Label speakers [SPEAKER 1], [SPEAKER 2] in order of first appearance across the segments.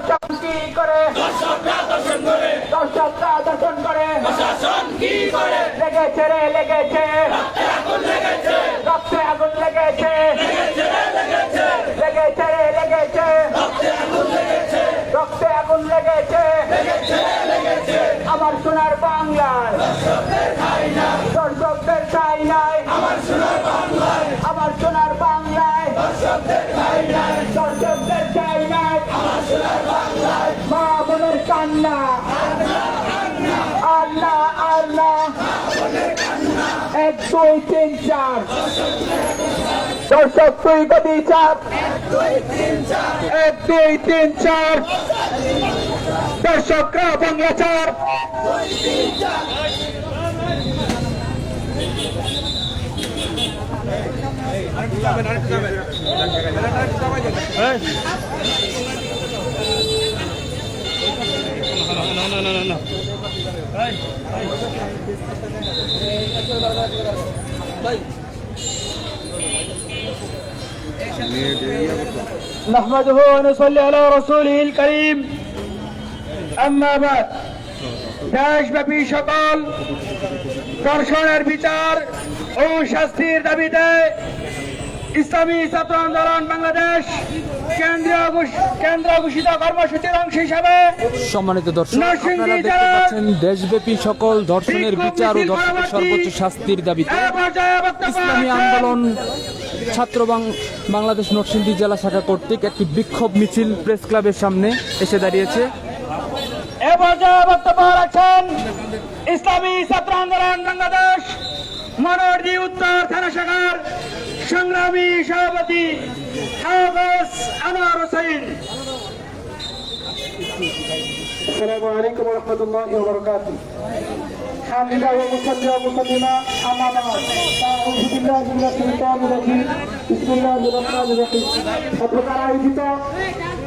[SPEAKER 1] দর্শন কি করে দর্শকরা দর্শন করে
[SPEAKER 2] প্রশাসন কি করে
[SPEAKER 1] লেগেছে রে লেগেছে রক্তে আগুন লেগেছে লেগেছে রে লেগেছে রক্তে আগুন লেগেছে আমার সোনার বাংলায় দর্শকদের ঠাঁই নাই আমার সোনার বাংলায় দর্শকদের ঠাঁই নাই মা বোনের কান্না আল্লাহ আল্লাহ 1 2 3 4 দর্শক তুই গতি চাপ 1 2 3 4 দর্শকরা বাংলা চার نحمده ونصلي على رسوله الكريم أما بعد দেশব্যাপী সকল ধর্ষণের বিচার ও শাস্তির দাবিতে ইসলামী ছাত্র আন্দোলন বাংলাদেশ কেন্দ্র ঘোষিত কর্মসূচির অংশ হিসাবে
[SPEAKER 3] সম্মানিত দর্শক, আপনারা দেখতে পাচ্ছেন দেশব্যাপী সকল ধর্ষণের বিচার ও ধর্ষণের সর্বোচ্চ শাস্তির দাবিতে ইসলামী আন্দোলন ছাত্র বাংলাদেশ নরসিংদী জেলা শাখা কর্তৃক একটি বিক্ষোভ মিছিল প্রেস ক্লাবের সামনে এসে দাঁড়িয়েছে।
[SPEAKER 1] এ পর্যায়ে বক্তব্য রাখছেন ইসলামী ছাত্র আন্দোলন বাংলাদেশ মনোহরদী উত্তর থানা শাখার সংগ্রামী সভাপতি হাফেজ আনোয়ার হোসেন। আসসালামু আলাইকুম ওয়া রাহমাতুল্লাহি ওয়া বারাকাতুহু। হামদুলিল্লাহ ওয়া মুসাল্লি ওয়া মুসাল্লিমা আম্মা বা'দ। আউযু বিল্লাহি মিনাশ শাইতানির রাজীম। বিসমিল্লাহির রহমানির রহিম। আপনারা আয়োজিত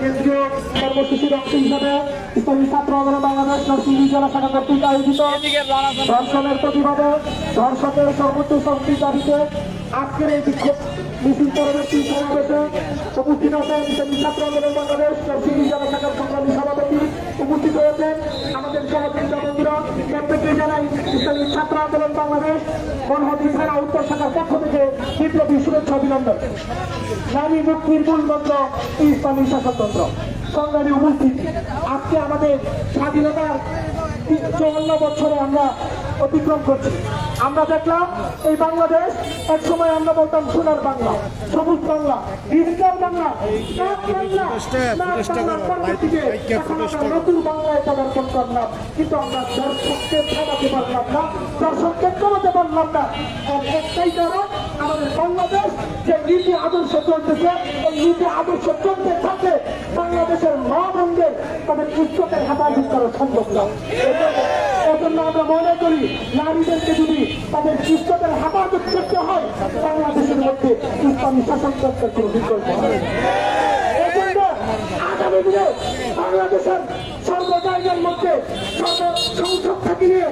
[SPEAKER 1] কেন্দ্রীয় কর্মসূচির অংশ হিসাবে ইসলামী ছাত্র আন্দোলন বাংলাদেশ নরসিংদী জেলা শাখা কর্তৃক আয়োজিত ধর্ষণের প্রতিবাদে ধর্ষকের সর্বোচ্চ শাস্তির দাবিতে আজকের এই বিক্ষোভ মিছিল পরবর্তী সমাবেশে উপস্থিত আছেন ইসলামী ছাত্র আন্দোলন বাংলাদেশ নরসিংদী জেলা শাখার সংগ্রামী সভাপতি, উপস্থিত হয়েছেন আমাদের সহযোগিতা বন্ধুরা। প্রত্যেককে জানাই ইসলামী ছাত্র আন্দোলন বাংলাদেশ মনোহরদী থানা উত্তর শাখার পক্ষ থেকে বিপ্লবী শুভেচ্ছা অভিনন্দন। নারী মুক্তির মূল মন্ত্র ইসলামী শাসনতন্ত্র। সংগ্রামী উপস্থিতি, আজকে আমাদের স্বাধীনতার 54 বছরে আমরা অতিক্রম করছি। আমরা দেখলাম এই বাংলাদেশ এক সময় আমরা বলতাম সোনার বাংলা, সবুজ বাংলা, ডিজিটাল বাংলা, নতুন বাংলায় পদার্পণ করলাম, কিন্তু আমরা দর্শককে থামাতে পারলাম না, দর্শককে কমাতে পারলাম না। একটাই কারণ, আমাদের বাংলাদেশ যে নীতি আদর্শ চলতেছে, এই নীতি আদর্শ চলতে থাকলে বাংলাদেশের মা বোনদের তাদের ইজ্জতের হেফাজত করা সম্ভব না। এজন্য আমরা মনে করি নারীদেরকে যদি তাদের ইজ্জতের হেফাজত করতে হয়, বাংলাদেশের মধ্যে ইসলামী শাসনতন্ত্রের কোনো বিকল্প হয়। এজন্য আগামী দিনে বাংলাদেশের সর্ব জায়গার মধ্যে সংসদ থেকে নিয়ে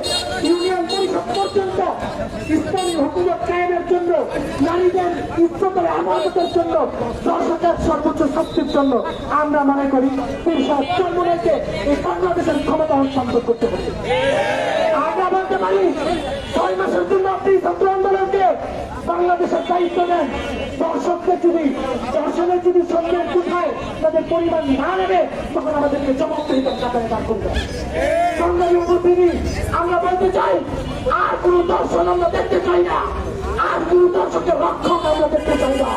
[SPEAKER 1] ইউনিয়ন পরিষদ পর্যন্ত ইসলামী হুকুমত কায়েমের জন্য, নারীদের ইজ্জতের হেফাজতের জন্য, দর্শকের সর্বোচ্চ শক্তির জন্য আমরা মনে করি চন্দ্রকে এই বাংলাদেশের ক্ষমতা হস্তান্তর করতে হবে। আমরা বলতে পারি 6 মাসের জন্য আপনি ছাত্র আন্দোলনকে বাংলাদেশের দায়িত্ব দেন। দর্শনের যদি সন্দেহ কোথায় তাদের পরিবার না নেবে, তখন আমাদেরকে জবাবদিহিতার কাতারে দাঁড় করতে হবে। সংগ্রামী উপস্থিতি, আমরা বলতে চাই আর কোন দর্শন আমরা দেখতে চাই না, আর কোন দর্শকের রক্ষক আমরা দেখতে চাই না।